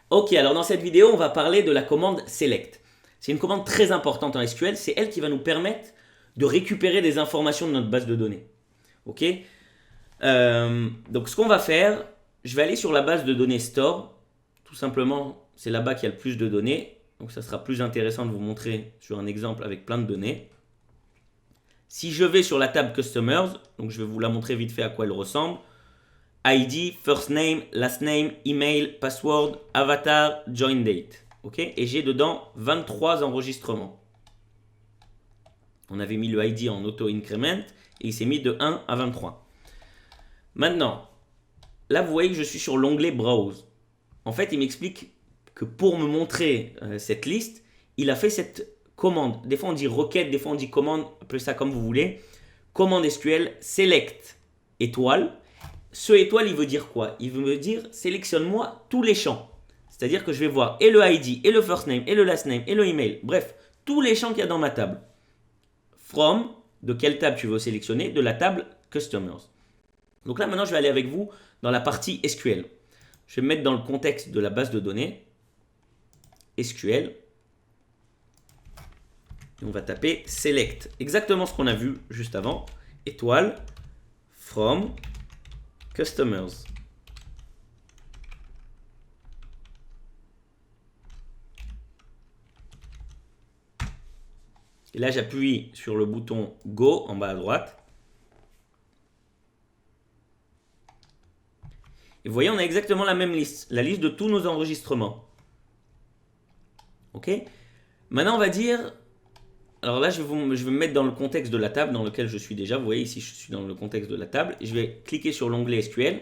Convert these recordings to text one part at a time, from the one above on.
Ok, alors dans cette vidéo, on va parler de la commande select. C'est une commande très importante en SQL, c'est elle qui va nous permettre de récupérer des informations de notre base de données. Ok. Donc ce qu'on va faire, je vais aller sur la base de données store. Tout simplement, c'est là-bas qu'il y a le plus de données. Donc ça sera plus intéressant de vous montrer sur un exemple avec plein de données. Si je vais sur la table Customers, donc je vais vous la montrer vite fait à quoi elle ressemble. ID, first name, last name, email, password, avatar, join date. Ok. Et j'ai dedans 23 enregistrements. On avait mis le ID en auto-increment et il s'est mis de 1 à 23. Maintenant, là vous voyez que je suis sur l'onglet Browse. En fait, il m'explique que pour me montrer cette liste, il a fait cette commande. Des fois on dit requête, des fois on dit commande, appelez ça comme vous voulez. Commande SQL select étoile. Ce étoile, il veut dire quoi? Il veut me dire sélectionne-moi tous les champs. C'est-à-dire que je vais voir et le ID, et le first name, et le last name, et le email. Bref, tous les champs qu'il y a dans ma table. From, de quelle table tu veux sélectionner? De la table Customers. Donc là, maintenant, je vais aller avec vous dans la partie SQL. Je vais me mettre dans le contexte de la base de données. SQL. Et on va taper select. Exactement ce qu'on a vu juste avant. Étoile. From. Customers. Et là, j'appuie sur le bouton Go en bas à droite. Et vous voyez, on a exactement la même liste. La liste de tous nos enregistrements. Ok. Maintenant, on va dire... Alors là, je vais me mettre dans le contexte de la table dans lequel je suis déjà. Vous voyez ici, je suis dans le contexte de la table. Je vais cliquer sur l'onglet SQL.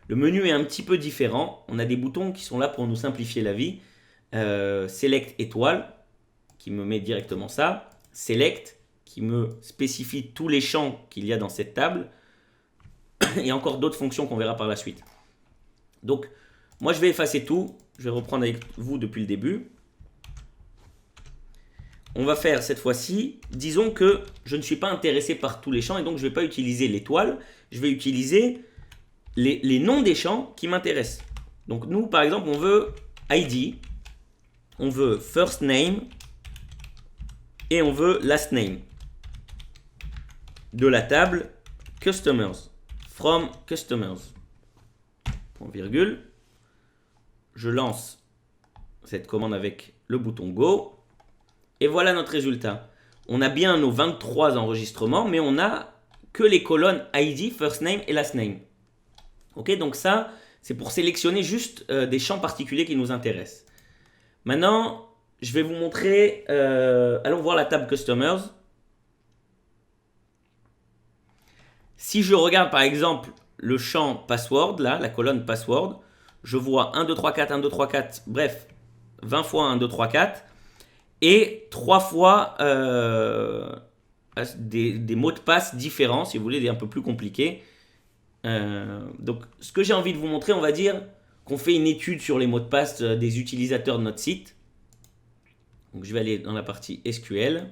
Le menu est un petit peu différent. On a des boutons qui sont là pour nous simplifier la vie. Select étoile, qui me met directement ça. Select, qui me spécifie tous les champs qu'il y a dans cette table. Et encore d'autres fonctions qu'on verra par la suite. Donc, moi, je vais effacer tout. Je vais reprendre avec vous depuis le début. On va faire cette fois-ci, disons que je ne suis pas intéressé par tous les champs et donc je ne vais pas utiliser l'étoile. Je vais utiliser les noms des champs qui m'intéressent. Donc nous, par exemple, on veut ID, on veut first name et on veut last name de la table customers, from customers. Point virgule. Je lance cette commande avec le bouton Go. Et voilà notre résultat. On a bien nos 23 enregistrements, mais on n'a que les colonnes ID, first name et last name. Ok, donc ça, c'est pour sélectionner juste des champs particuliers qui nous intéressent. Maintenant, je vais vous montrer, allons voir la table Customers. Si je regarde par exemple le champ password, là, la colonne password, je vois 1, 2, 3, 4, 1, 2, 3, 4, bref, 20 fois 1, 2, 3, 4. Et 3 fois des mots de passe différents, si vous voulez, des un peu plus compliqués. Donc, ce que j'ai envie de vous montrer, on va dire qu'on fait une étude sur les mots de passe des utilisateurs de notre site. Donc, je vais aller dans la partie SQL.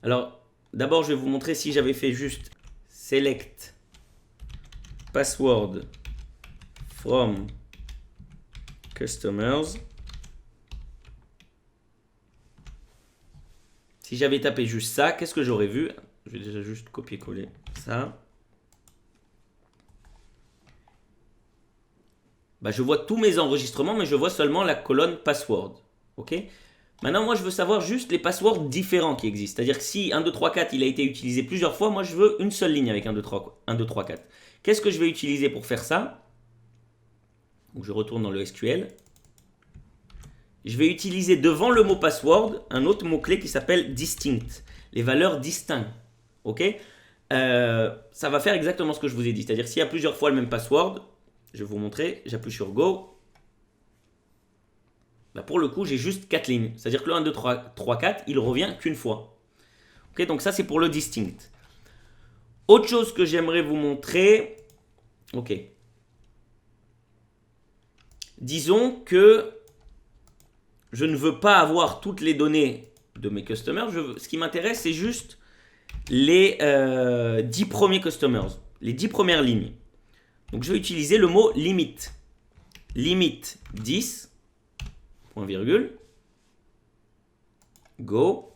Alors, d'abord, je vais vous montrer si j'avais fait juste select password from customers. Si j'avais tapé juste ça, qu'est-ce que j'aurais vu? Je vais déjà juste copier-coller ça. Bah, je vois tous mes enregistrements, mais je vois seulement la colonne password. Ok. Maintenant, moi, je veux savoir juste les passwords différents qui existent. C'est-à-dire que si 1, 2, 3, 4, il a été utilisé plusieurs fois, moi, je veux une seule ligne avec 1, 2, 3, 4. Qu'est-ce que je vais utiliser pour faire ça? Donc, je retourne dans le SQL. Je vais utiliser devant le mot password un autre mot-clé qui s'appelle distinct. Les valeurs distinctes. Ok. Ça va faire exactement ce que je vous ai dit. C'est-à-dire s'il y a plusieurs fois le même password, je vais vous montrer, j'appuie sur Go. Bah pour le coup, j'ai juste 4 lignes. C'est-à-dire que le 1, 2, 3, 4, il revient qu'une fois. Ok, donc ça, c'est pour le distinct. Autre chose que j'aimerais vous montrer. Ok. Disons que je ne veux pas avoir toutes les données de mes customers. Ce qui m'intéresse, c'est juste les 10 premiers customers, les 10 premières lignes. Donc, je vais utiliser le mot limit. limite 10, point virgule, go.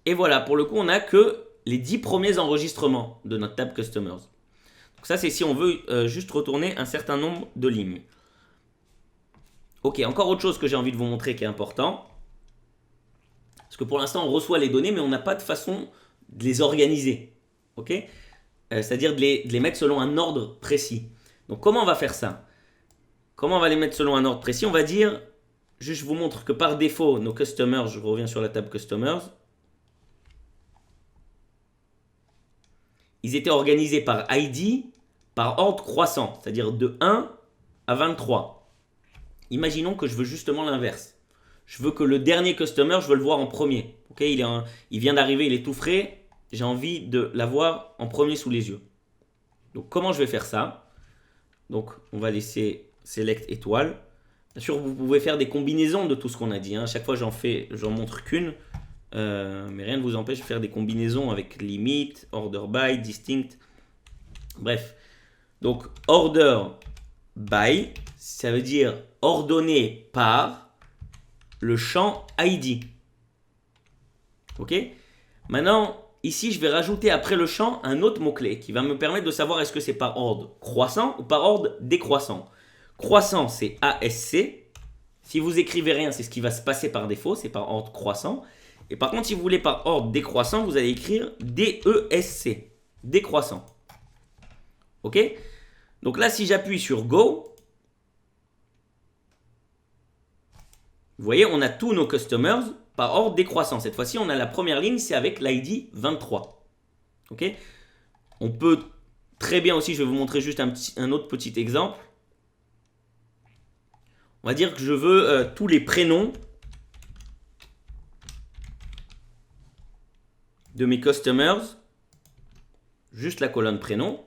Et voilà, pour le coup, on n'a que les 10 premiers enregistrements de notre table Customers. Donc ça, c'est si on veut juste retourner un certain nombre de lignes. Ok, encore autre chose que j'ai envie de vous montrer qui est important. Parce que pour l'instant, on reçoit les données, mais on n'a pas de façon de les organiser. Ok, c'est-à-dire de les mettre selon un ordre précis. Donc comment on va faire ça? Comment on va les mettre selon un ordre précis? On va dire, juste je vous montre que par défaut, nos customers, je reviens sur la table customers, ils étaient organisés par ID, par ordre croissant, c'est-à-dire de 1 à 23. Imaginons que je veux justement l'inverse. Je veux que le dernier customer, je veux le voir en premier. Okay, il vient d'arriver, il est tout frais. J'ai envie de l'avoir en premier sous les yeux. Donc comment je vais faire ça? Donc on va laisser select étoile. Bien sûr, vous pouvez faire des combinaisons de tout ce qu'on a dit. À chaque fois, j'en montre qu'une. Mais rien ne vous empêche de faire des combinaisons avec limit, order by, distinct. Bref. Donc order by, ça veut dire ordonné par le champ ID. Ok? Maintenant, ici, je vais rajouter après le champ un autre mot-clé qui va me permettre de savoir est-ce que c'est par ordre croissant ou par ordre décroissant. Croissant, c'est ASC. Si vous écrivez rien, c'est ce qui va se passer par défaut, c'est par ordre croissant. Et par contre, si vous voulez par ordre décroissant, vous allez écrire DESC, décroissant. Ok? Donc là, si j'appuie sur Go, vous voyez, on a tous nos customers par ordre décroissant. Cette fois-ci, on a la première ligne, c'est avec l'ID 23. Ok? On peut très bien aussi, je vais vous montrer juste un autre petit exemple. On va dire que je veux tous les prénoms de mes customers, juste la colonne prénom,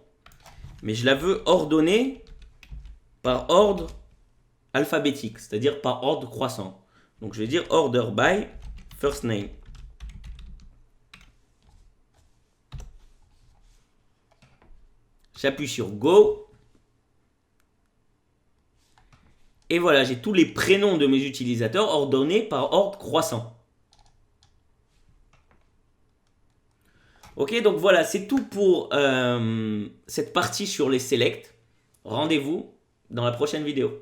mais je la veux ordonnée par ordre alphabétique, c'est-à-dire par ordre croissant. Donc je vais dire order by first name. J'appuie sur Go. Et voilà, j'ai tous les prénoms de mes utilisateurs ordonnés par ordre croissant. Ok, donc voilà, c'est tout pour cette partie sur les selects. Rendez-vous dans la prochaine vidéo.